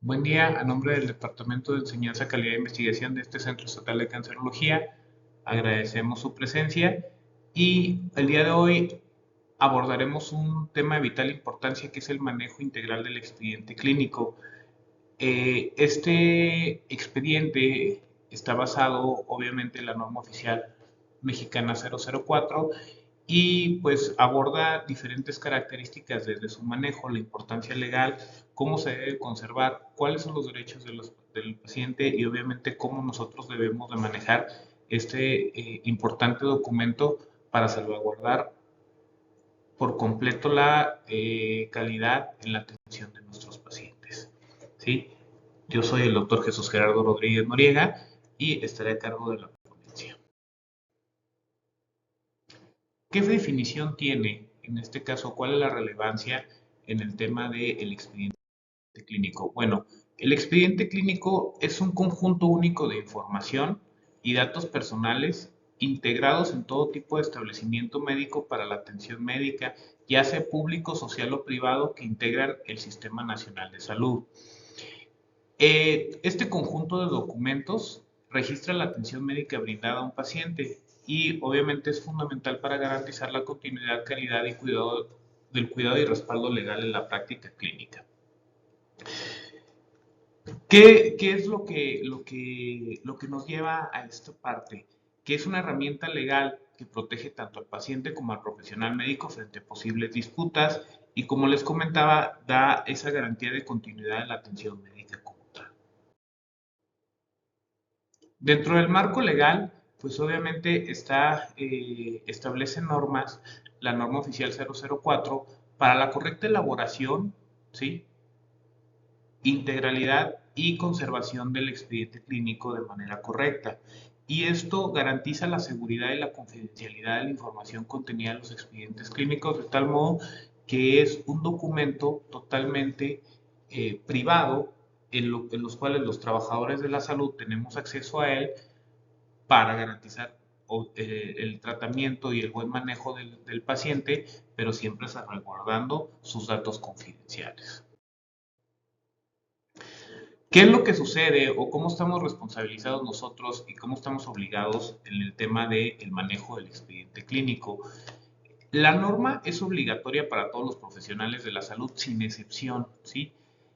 Buen día, a nombre del Departamento de Enseñanza, Calidad e Investigación de este Centro Estatal de Cancerología, agradecemos su presencia y el día de hoy abordaremos un tema de vital importancia que es el manejo integral del expediente clínico. Este expediente está basado obviamente en la norma oficial mexicana 004 y pues aborda diferentes características desde su manejo, la importancia legal, cómo se debe conservar, cuáles son los derechos del paciente y obviamente cómo nosotros debemos de manejar este importante documento para salvaguardar por completo la calidad en la atención de nuestros pacientes. ¿Sí? Yo soy el doctor Jesús Gerardo Rodríguez Noriega y estaré a cargo de la ponencia. ¿Qué definición tiene, en este caso, cuál es la relevancia en el tema del expediente clínico? Bueno, el expediente clínico es un conjunto único de información y datos personales integrados en todo tipo de establecimiento médico para la atención médica, ya sea público, social o privado, que integran el Sistema Nacional de Salud. Este conjunto de documentos registra la atención médica brindada a un paciente y obviamente es fundamental para garantizar la continuidad, calidad y cuidado del cuidado y respaldo legal en la práctica clínica. ¿Qué es lo que nos lleva a esta parte? Que es una herramienta legal que protege tanto al paciente como al profesional médico frente a posibles disputas y, como les comentaba, da esa garantía de continuidad en la atención médica como tal. Dentro del marco legal, pues obviamente establece normas, la norma oficial 004, para la correcta elaboración, ¿sí? Integralidad y conservación del expediente clínico de manera correcta. Y esto garantiza la seguridad y la confidencialidad de la información contenida en los expedientes clínicos, de tal modo que es un documento totalmente privado en los cuales los trabajadores de la salud tenemos acceso a él para garantizar el tratamiento y el buen manejo del paciente, pero siempre salvaguardando sus datos confidenciales. ¿Qué es lo que sucede o cómo estamos responsabilizados nosotros y cómo estamos obligados en el tema del manejo del expediente clínico? La norma es obligatoria para todos los profesionales de la salud sin excepción, ¿sí?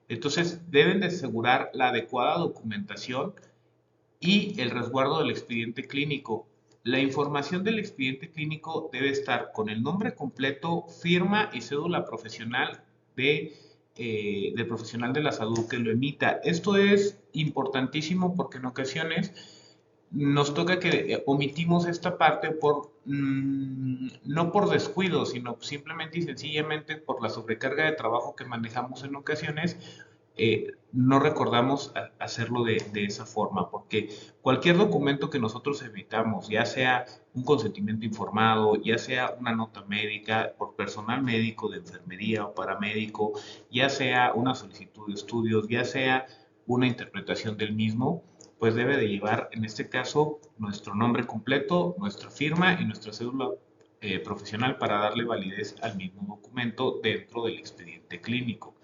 Entonces deben de asegurar la adecuada documentación y el resguardo del expediente clínico. La información del expediente clínico debe estar con el nombre completo, firma y cédula profesional del profesional de la salud que lo emita. Esto es importantísimo porque en ocasiones nos toca que omitimos esta parte no por descuido, sino simplemente y sencillamente por la sobrecarga de trabajo que manejamos en ocasiones. No recordamos hacerlo de esa forma, porque cualquier documento que nosotros emitamos, ya sea un consentimiento informado, ya sea una nota médica por personal médico de enfermería o paramédico, ya sea una solicitud de estudios, ya sea una interpretación del mismo, pues debe de llevar, en este caso, nuestro nombre completo, nuestra firma y nuestra cédula profesional para darle validez al mismo documento dentro del expediente clínico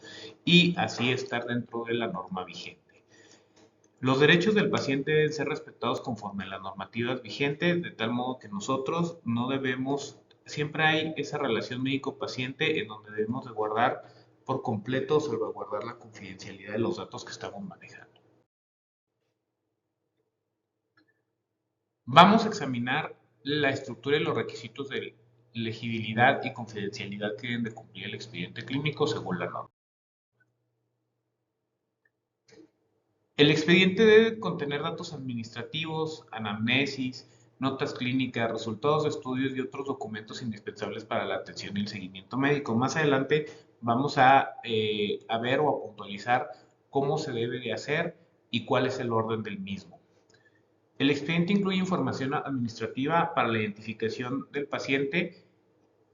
y así estar dentro de la norma vigente. Los derechos del paciente deben ser respetados conforme a las normativas vigentes, de tal modo que nosotros no debemos, siempre hay esa relación médico-paciente en donde debemos de guardar por completo, salvaguardar la confidencialidad de los datos que estamos manejando. Vamos a examinar la estructura y los requisitos de legibilidad y confidencialidad que deben de cumplir el expediente clínico según la norma. El expediente debe contener datos administrativos, anamnesis, notas clínicas, resultados de estudios y otros documentos indispensables para la atención y el seguimiento médico. Más adelante vamos a ver o a puntualizar cómo se debe de hacer y cuál es el orden del mismo. El expediente incluye información administrativa para la identificación del paciente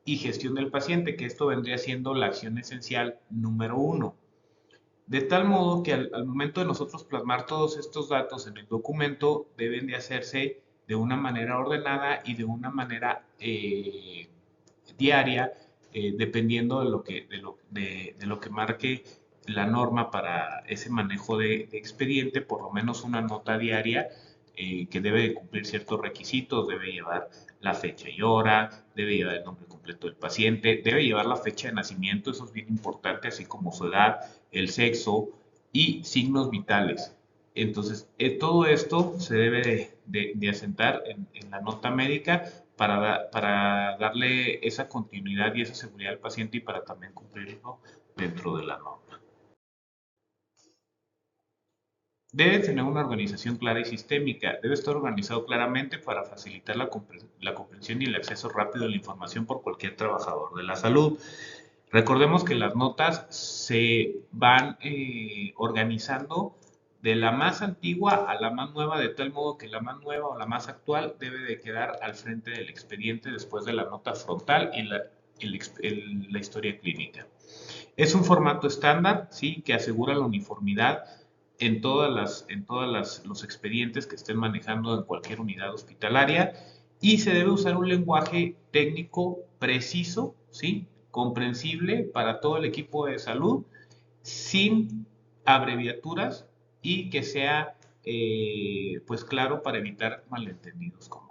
y gestión del paciente, que esto vendría siendo la acción esencial número 1. De tal modo que al momento de nosotros plasmar todos estos datos en el documento, deben de hacerse de una manera ordenada y de una manera diaria, dependiendo de lo que marque la norma para ese manejo de expediente, por lo menos una nota diaria que debe de cumplir ciertos requisitos, debe llevar la fecha y hora, debe llevar el nombre completo del paciente, debe llevar la fecha de nacimiento, eso es bien importante, así como su edad, el sexo y signos vitales. Entonces, todo esto se debe de asentar en la nota médica para darle esa continuidad y esa seguridad al paciente y para también cumplirlo dentro de la norma. Debe tener una organización clara y sistémica. Debe estar organizado claramente para facilitar la comprensión y el acceso rápido a la información por cualquier trabajador de la salud. Recordemos que las notas se van organizando de la más antigua a la más nueva, de tal modo que la más nueva o la más actual debe de quedar al frente del expediente después de la nota frontal y la historia clínica. Es un formato estándar, ¿sí? Que asegura la uniformidad en todos los expedientes que estén manejando en cualquier unidad hospitalaria y se debe usar un lenguaje técnico preciso, ¿sí? Comprensible para todo el equipo de salud, sin abreviaturas y que sea pues claro para evitar malentendidos como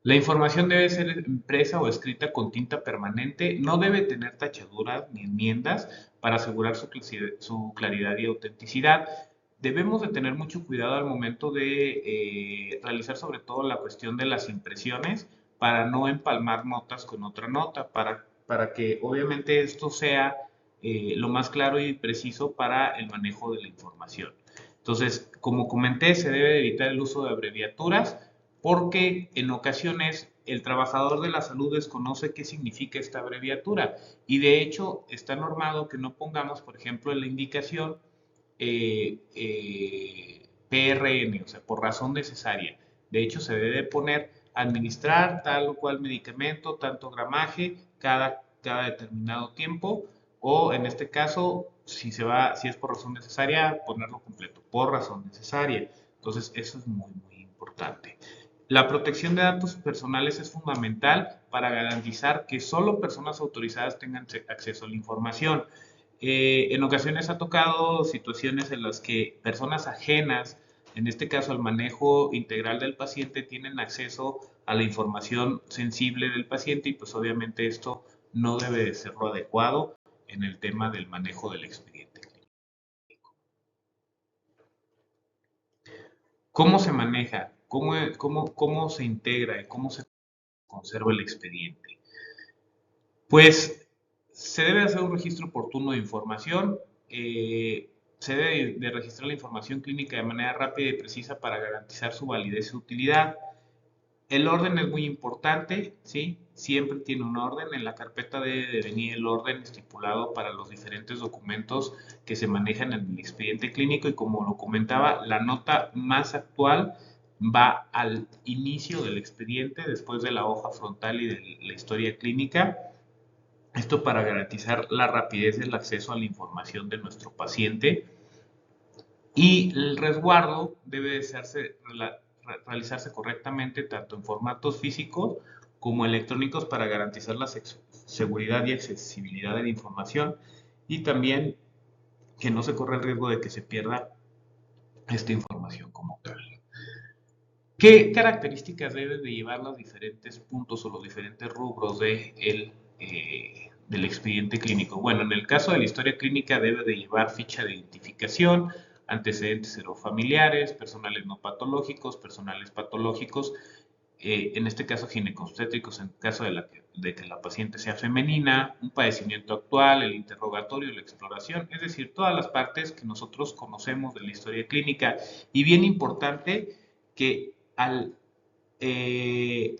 la información debe ser impresa o escrita con tinta permanente, no debe tener tachaduras ni enmiendas para asegurar su claridad y autenticidad. Debemos de tener mucho cuidado al momento de realizar sobre todo la cuestión de las impresiones para no empalmar notas con otra nota, para que obviamente esto sea lo más claro y preciso para el manejo de la información. Entonces, como comenté, se debe evitar el uso de abreviaturas porque en ocasiones el trabajador de la salud desconoce qué significa esta abreviatura y de hecho está normado que no pongamos, por ejemplo, en la indicación PRN, o sea, por razón necesaria. De hecho, se debe poner administrar tal o cual medicamento, tanto gramaje, cada determinado tiempo, o en este caso, si es por razón necesaria, ponerlo completo, por razón necesaria. Entonces, eso es muy, muy importante. La protección de datos personales es fundamental para garantizar que solo personas autorizadas tengan acceso a la información. En ocasiones ha tocado situaciones en las que personas ajenas, en este caso al manejo integral del paciente, tienen acceso a la información sensible del paciente y pues obviamente esto no debe de ser lo adecuado en el tema del manejo del expediente. ¿Cómo se maneja? ¿Cómo se integra y cómo se conserva el expediente? Pues se debe hacer un registro oportuno de información, se debe de registrar la información clínica de manera rápida y precisa para garantizar su validez y utilidad. El orden es muy importante, ¿sí? Siempre tiene un orden. En la carpeta debe de venir el orden estipulado para los diferentes documentos que se manejan en el expediente clínico y como lo comentaba, la nota más actual va al inicio del expediente, después de la hoja frontal y de la historia clínica. Esto para garantizar la rapidez del acceso a la información de nuestro paciente y el resguardo debe de realizarse correctamente tanto en formatos físicos como electrónicos para garantizar la seguridad y accesibilidad de la información y también que no se corra el riesgo de que se pierda esta información como tal. ¿Qué características deben de llevar los diferentes puntos o los diferentes rubros del expediente clínico? Bueno, en el caso de la historia clínica debe de llevar ficha de identificación, antecedentes serofamiliares, personales no patológicos, personales patológicos, en este caso ginecobstétricos en caso de que la paciente sea femenina, un padecimiento actual, el interrogatorio, la exploración, es decir, todas las partes que nosotros conocemos de la historia clínica. Y bien importante que eh,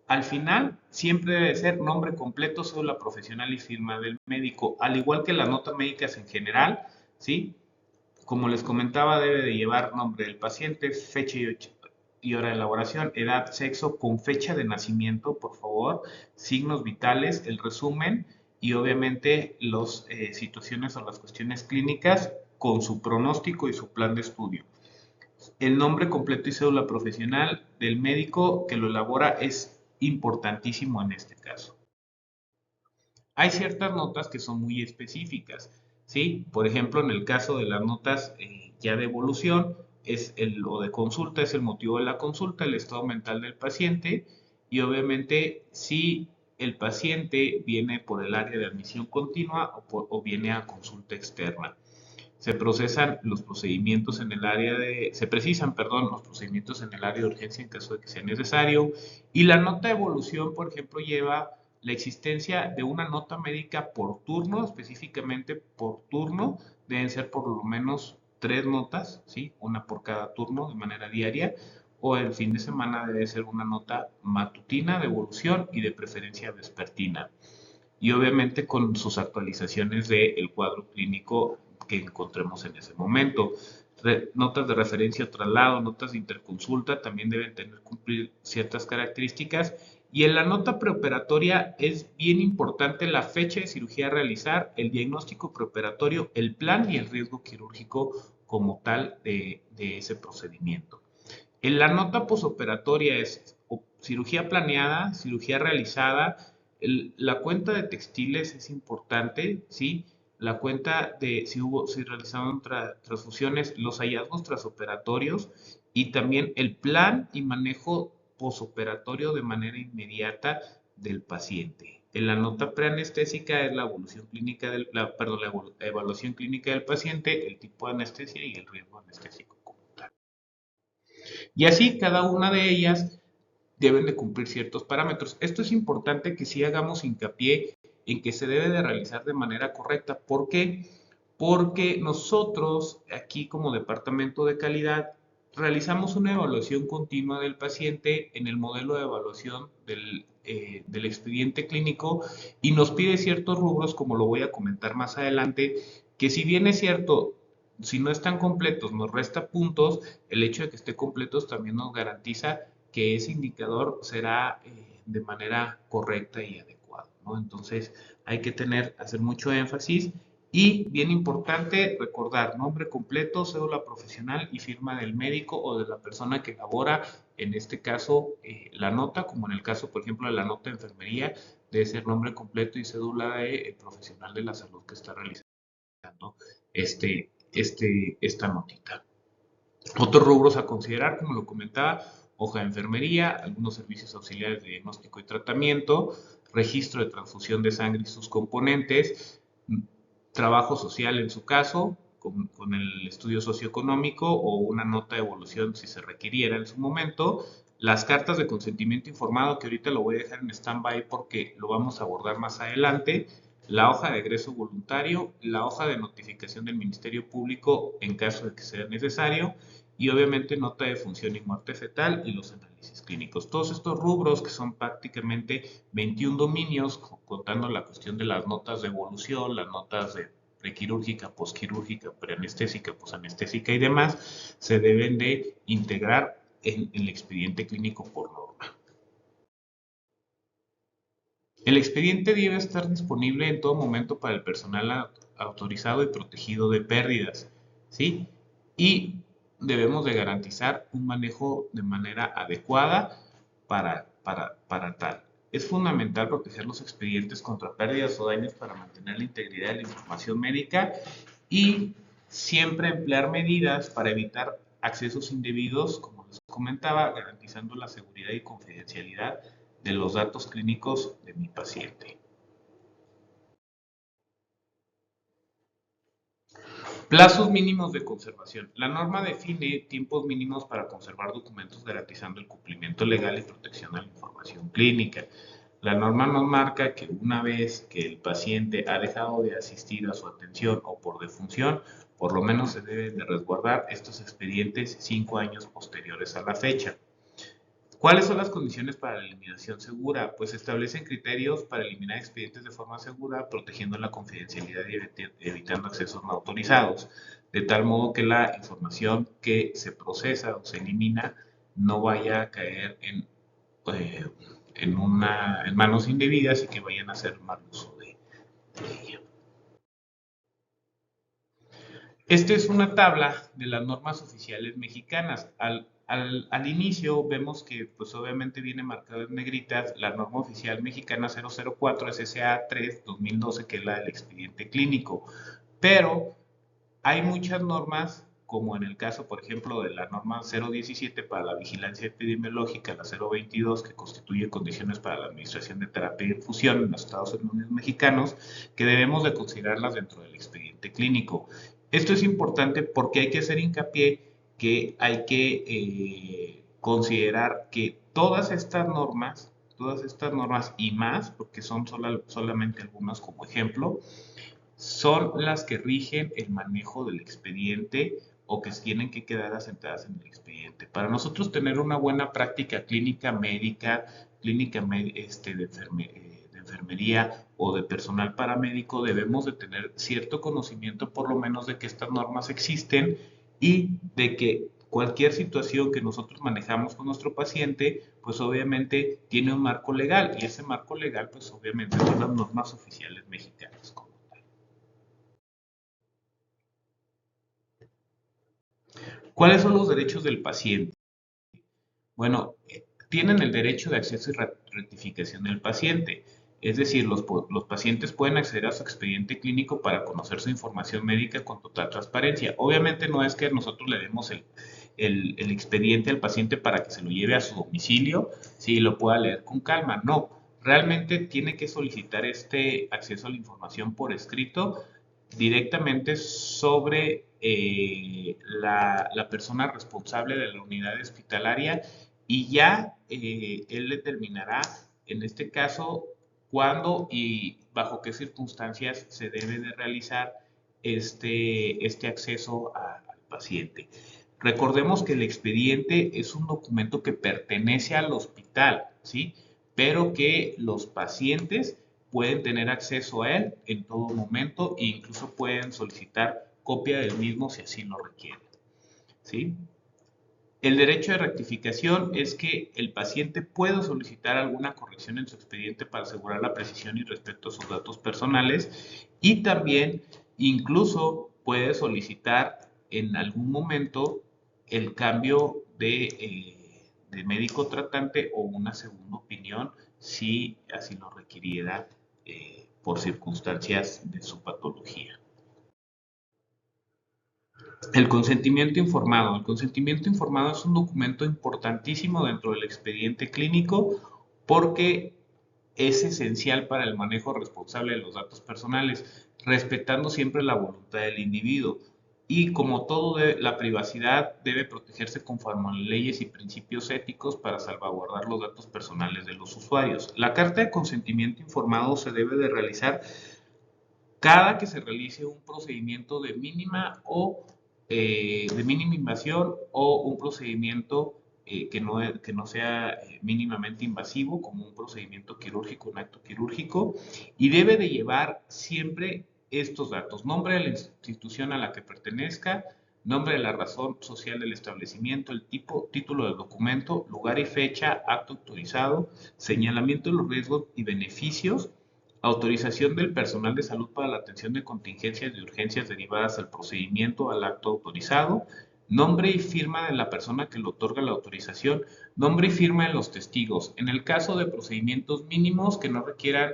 al final siempre debe ser nombre completo, cédula profesional y firma del médico, al igual que las notas médicas en general, ¿sí? Como les comentaba, debe de llevar nombre del paciente, fecha y hora de elaboración, edad, sexo con fecha de nacimiento, por favor, signos vitales, el resumen y obviamente las situaciones o las cuestiones clínicas con su pronóstico y su plan de estudio. El nombre completo y cédula profesional del médico que lo elabora es importantísimo en este caso. Hay ciertas notas que son muy específicas, ¿sí? Por ejemplo, en el caso de las notas ya de evolución, o de consulta, es el motivo de la consulta, el estado mental del paciente, y obviamente si el paciente viene por el área de admisión continua o viene a consulta externa. Se procesan los procedimientos en el área de, se precisan, perdón, los procedimientos en el área de urgencia en caso de que sea necesario. Y la nota de evolución, por ejemplo, lleva la existencia de una nota médica por turno, específicamente por turno, deben ser por lo menos 3 notas, ¿sí? Una por cada turno de manera diaria, o el fin de semana debe ser una nota matutina de evolución y de preferencia vespertina y obviamente con sus actualizaciones del cuadro clínico que encontremos en ese momento. Notas de referencia o traslado, notas de interconsulta también deben tener cumplir ciertas características. Y en la nota preoperatoria es bien importante la fecha de cirugía a realizar, el diagnóstico preoperatorio, el plan y el riesgo quirúrgico como tal de ese procedimiento. En la nota posoperatoria es cirugía planeada, cirugía realizada, la cuenta de textiles es importante, ¿sí? La cuenta de si realizaron transfusiones, los hallazgos transoperatorios y también el plan y manejo posoperatorio de manera inmediata del paciente. En la nota preanestésica es la evolución clínica perdón, la evaluación clínica del paciente, el tipo de anestesia y el riesgo anestésico como tal. Y así cada una de ellas deben de cumplir ciertos parámetros. Esto es importante que sí hagamos hincapié en que se debe de realizar de manera correcta. ¿Por qué? Porque nosotros aquí como departamento de calidad realizamos una evaluación continua del paciente en el modelo de evaluación del expediente clínico y nos pide ciertos rubros, como lo voy a comentar más adelante, que si bien es cierto, si no están completos nos resta puntos, el hecho de que esté completos también nos garantiza que ese indicador será de manera correcta y adecuada, ¿no? Entonces hay que hacer mucho énfasis y bien importante recordar nombre completo, cédula profesional y firma del médico o de la persona que elabora, en este caso, la nota, como en el caso, por ejemplo, de la nota de enfermería, debe ser nombre completo y cédula de profesional de la salud que está realizando esta notita. Otros rubros a considerar, como lo comentaba, hoja de enfermería, algunos servicios auxiliares de diagnóstico y tratamiento, registro de transfusión de sangre y sus componentes, trabajo social en su caso, con el estudio socioeconómico o una nota de evolución si se requiriera en su momento, las cartas de consentimiento informado, que ahorita lo voy a dejar en stand-by porque lo vamos a abordar más adelante, la hoja de egreso voluntario, la hoja de notificación del Ministerio Público en caso de que sea necesario y obviamente nota de función y muerte fetal y los análisis clínicos. Todos estos rubros que son prácticamente 21 dominios, contando la cuestión de las notas de evolución, las notas de prequirúrgica, posquirúrgica, preanestésica, posanestésica y demás, se deben de integrar en el expediente clínico por norma. El expediente debe estar disponible en todo momento para el personal autorizado y protegido de pérdidas, ¿sí? Y debemos de garantizar un manejo de manera adecuada para tal. Es fundamental proteger los expedientes contra pérdidas o daños para mantener la integridad de la información médica y siempre emplear medidas para evitar accesos indebidos, como les comentaba, garantizando la seguridad y confidencialidad de los datos clínicos de mi paciente. Plazos mínimos de conservación. La norma define tiempos mínimos para conservar documentos garantizando el cumplimiento legal y protección de la información clínica. La norma nos marca que una vez que el paciente ha dejado de asistir a su atención o por defunción, por lo menos se deben de resguardar estos expedientes 5 años posteriores a la fecha. ¿Cuáles son las condiciones para la eliminación segura? Pues establecen criterios para eliminar expedientes de forma segura, protegiendo la confidencialidad y evitando accesos no autorizados, de tal modo que la información que se procesa o se elimina no vaya a caer eh, en manos indebidas y que vayan a hacer mal uso de ella. Esta es una tabla de las normas oficiales mexicanas. al inicio vemos que pues obviamente viene marcado en negritas la norma oficial mexicana 004 SSA 3 2012, que es la del expediente clínico, pero hay muchas normas, como en el caso, por ejemplo, de la norma 017 para la vigilancia epidemiológica, la 022 que constituye condiciones para la administración de terapia de infusión en los Estados Unidos mexicanos, que debemos de considerarlas dentro del expediente clínico. Esto es importante porque hay que hacer hincapié que hay que considerar que todas estas normas y más, porque son solamente algunas como ejemplo, son las que rigen el manejo del expediente o que tienen que quedar asentadas en el expediente. Para nosotros tener una buena práctica clínica médica, de enfermería o de personal paramédico, debemos de tener cierto conocimiento por lo menos de que estas normas existen y de que cualquier situación que nosotros manejamos con nuestro paciente, pues obviamente tiene un marco legal y ese marco legal, pues obviamente son las normas oficiales mexicanas. ¿Cuáles son los derechos del paciente? Bueno, tienen el derecho de acceso y rectificación del paciente. Es decir, los pacientes pueden acceder a su expediente clínico para conocer su información médica con total transparencia. Obviamente no es que nosotros le demos el expediente al paciente para que se lo lleve a su domicilio, si lo pueda leer con calma. No, realmente tiene que solicitar este acceso a la información por escrito directamente sobre la persona responsable de la unidad hospitalaria y ya él determinará, en este caso, cuándo y bajo qué circunstancias se debe de realizar este acceso al paciente. Recordemos que el expediente es un documento que pertenece al hospital, ¿sí? Pero que los pacientes pueden tener acceso a él en todo momento e incluso pueden solicitar copia del mismo si así lo requieren, ¿sí? El derecho de rectificación es que el paciente puede solicitar alguna corrección en su expediente para asegurar la precisión y respeto a sus datos personales y también incluso puede solicitar en algún momento el cambio de médico tratante o una segunda opinión si así lo requiriera por circunstancias de su patología. El consentimiento informado. El consentimiento informado es un documento importantísimo dentro del expediente clínico porque es esencial para el manejo responsable de los datos personales, respetando siempre la voluntad del individuo. Y como todo, la privacidad debe protegerse conforme a leyes y principios éticos para salvaguardar los datos personales de los usuarios. La carta de consentimiento informado se debe de realizar cada que se realice un procedimiento de mínima invasión o un procedimiento que no sea mínimamente invasivo, como un procedimiento quirúrgico, un acto quirúrgico, y debe de llevar siempre estos datos: nombre de la institución a la que pertenezca, nombre de la razón social del establecimiento, el tipo, título del documento, lugar y fecha, acto autorizado, señalamiento de los riesgos y beneficios, autorización del personal de salud para la atención de contingencias y urgencias derivadas del procedimiento al acto autorizado, nombre y firma de la persona que le otorga la autorización, nombre y firma de los testigos. En el caso de procedimientos mínimos que no requieran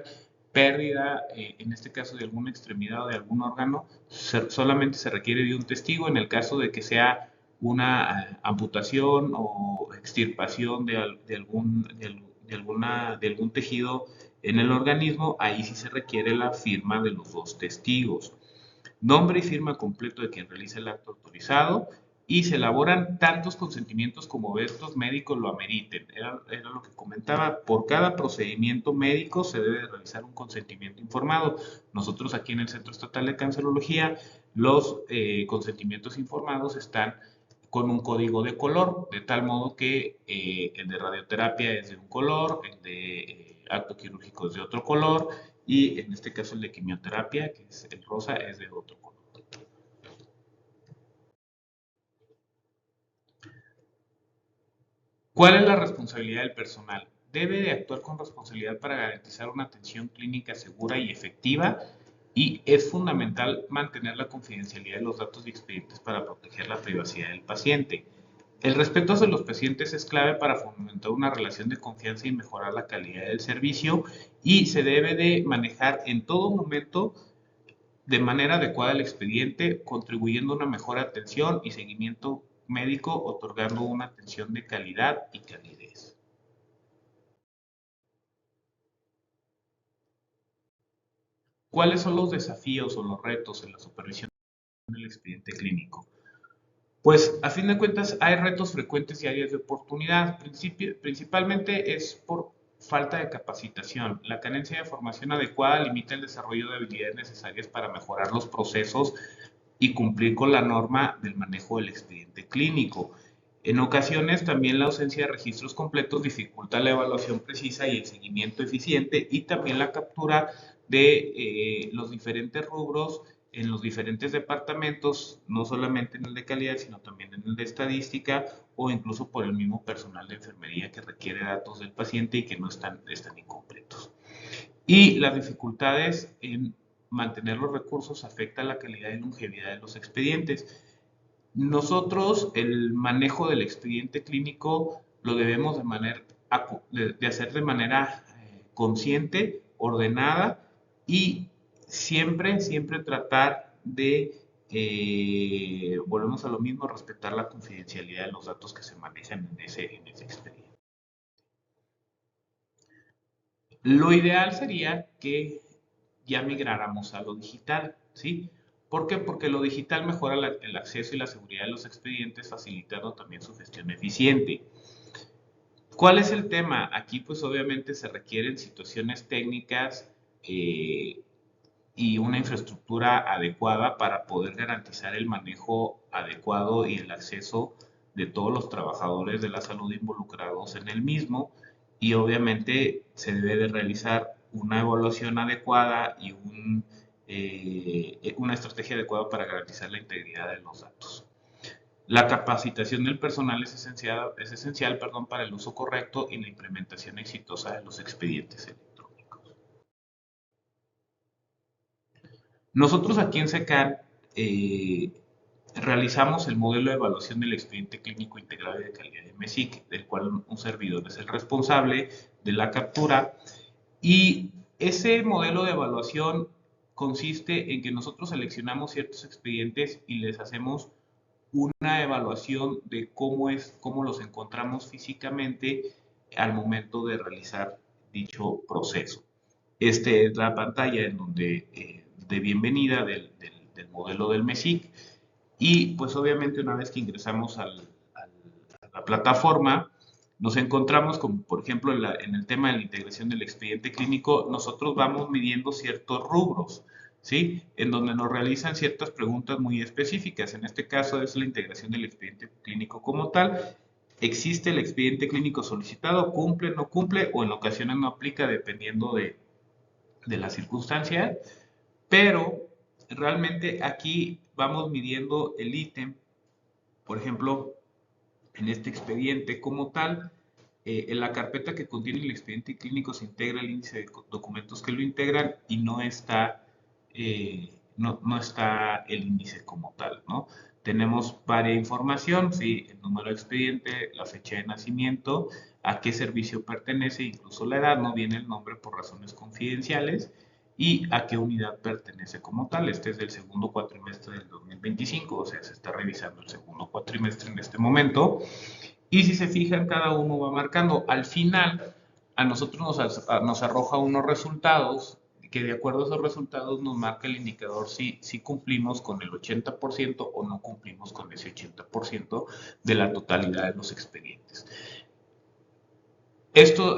pérdida, en este caso de alguna extremidad o de algún órgano, solamente se requiere de un testigo. En el caso de que sea una amputación o extirpación de algún tejido en el organismo, ahí sí se requiere la firma de los dos testigos. Nombre y firma completo de quien realiza el acto autorizado y se elaboran tantos consentimientos como estos médicos lo ameriten. Era lo que comentaba, por cada procedimiento médico se debe realizar un consentimiento informado. Nosotros aquí en el Centro Estatal de Cancerología, los consentimientos informados están con un código de color, de tal modo que el de radioterapia es de un color, el de acto quirúrgico es de otro color y en este caso el de quimioterapia, que es el rosa, es de otro color. ¿Cuál es la responsabilidad del personal? Debe de actuar con responsabilidad para garantizar una atención clínica segura y efectiva y es fundamental mantener la confidencialidad de los datos y expedientes para proteger la privacidad del paciente. El respeto hacia los pacientes es clave para fomentar una relación de confianza y mejorar la calidad del servicio y se debe de manejar en todo momento de manera adecuada el expediente, contribuyendo a una mejor atención y seguimiento médico, otorgando una atención de calidad y calidez. ¿Cuáles son los desafíos o los retos en la supervisión del expediente clínico? Pues a fin de cuentas hay retos frecuentes y áreas de oportunidad. Principalmente es por falta de capacitación. La carencia de formación adecuada limita el desarrollo de habilidades necesarias para mejorar los procesos y cumplir con la norma del manejo del expediente clínico. En ocasiones también la ausencia de registros completos dificulta la evaluación precisa y el seguimiento eficiente y también la captura de los diferentes rubros en los diferentes departamentos, no solamente en el de calidad, sino también en el de estadística o incluso por el mismo personal de enfermería que requiere datos del paciente y que no están incompletos. Y las dificultades en mantener los recursos afectan la calidad y longevidad de los expedientes. Nosotros el manejo del expediente clínico lo debemos de hacer de manera consciente, ordenada y siempre tratar de, volvemos a lo mismo, respetar la confidencialidad de los datos que se manejan en ese expediente. Lo ideal sería que ya migráramos a lo digital, ¿sí? ¿Por qué? Porque lo digital mejora el acceso y la seguridad de los expedientes, facilitando también su gestión eficiente. ¿Cuál es el tema? Aquí pues obviamente se requieren situaciones técnicas y una infraestructura adecuada para poder garantizar el manejo adecuado y el acceso de todos los trabajadores de la salud involucrados en el mismo y obviamente se debe de realizar una evaluación adecuada y una estrategia adecuada para garantizar la integridad de los datos. La capacitación del personal es esencial, perdón, para el uso correcto y la implementación exitosa de los expedientes electrónicos. Nosotros aquí en SECAR realizamos el modelo de evaluación del expediente clínico integrado y de calidad de MESIC, del cual un servidor es el responsable de la captura. Y ese modelo de evaluación consiste en que nosotros seleccionamos ciertos expedientes y les hacemos una evaluación de cómo los encontramos físicamente al momento de realizar dicho proceso. Esta es la pantalla en donde de bienvenida del modelo del MESIC y pues obviamente una vez que ingresamos a la plataforma nos encontramos como por ejemplo en el tema de la integración del expediente clínico, nosotros vamos midiendo ciertos rubros, ¿sí? En donde nos realizan ciertas preguntas muy específicas. En este caso es la integración del expediente clínico como tal. ¿Existe el expediente clínico solicitado? ¿Cumple, no cumple? O en ocasiones no aplica dependiendo de la circunstancia. Pero realmente aquí vamos midiendo el ítem, por ejemplo, en este expediente como tal, en la carpeta que contiene el expediente clínico se integra el índice de documentos que lo integran y no está el índice como tal, ¿no? Tenemos varias información, sí, el número de expediente, la fecha de nacimiento, a qué servicio pertenece, incluso la edad, no viene el nombre por razones confidenciales y a qué unidad pertenece como tal. Este es del segundo cuatrimestre del 2025, o sea, se está revisando el segundo cuatrimestre en este momento. Y si se fijan, cada uno va marcando. Al final, a nosotros nos arroja unos resultados que de acuerdo a esos resultados nos marca el indicador si cumplimos con el 80% o no cumplimos con ese 80% de la totalidad de los expedientes. Esto,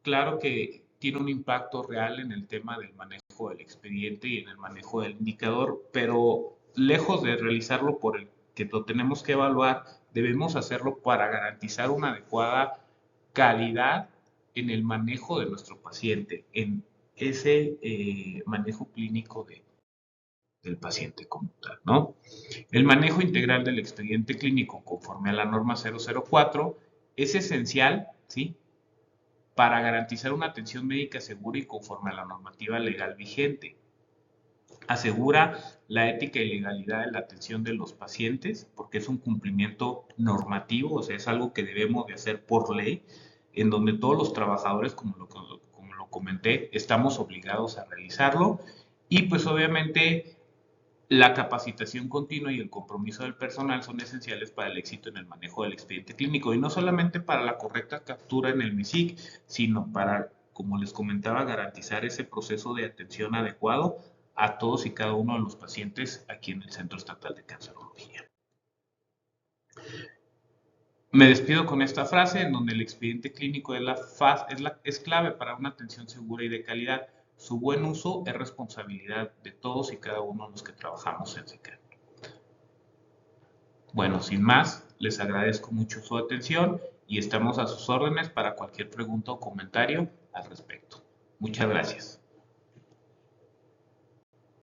claro que tiene un impacto real en el tema del manejo del expediente y en el manejo del indicador, pero lejos de realizarlo por el que lo tenemos que evaluar, debemos hacerlo para garantizar una adecuada calidad en el manejo de nuestro paciente, en ese manejo clínico del paciente como tal, ¿no? El manejo integral del expediente clínico conforme a la norma 004 es esencial, ¿sí? Para garantizar una atención médica segura y conforme a la normativa legal vigente. asegura la ética y legalidad de la atención de los pacientes, porque es un cumplimiento normativo, o sea, es algo que debemos de hacer por ley, en donde todos los trabajadores, como lo comenté, estamos obligados a realizarlo. Y pues obviamente la capacitación continua y el compromiso del personal son esenciales para el éxito en el manejo del expediente clínico, y no solamente para la correcta captura en el MISIC, sino para, como les comentaba, garantizar ese proceso de atención adecuado a todos y cada uno de los pacientes aquí en el Centro Estatal de Cancerología. Me despido con esta frase en donde el expediente clínico es clave para una atención segura y de calidad. Su buen uso es responsabilidad de todos y cada uno de los que trabajamos en SECAN. Bueno, sin más, les agradezco mucho su atención y estamos a sus órdenes para cualquier pregunta o comentario al respecto. Muchas gracias.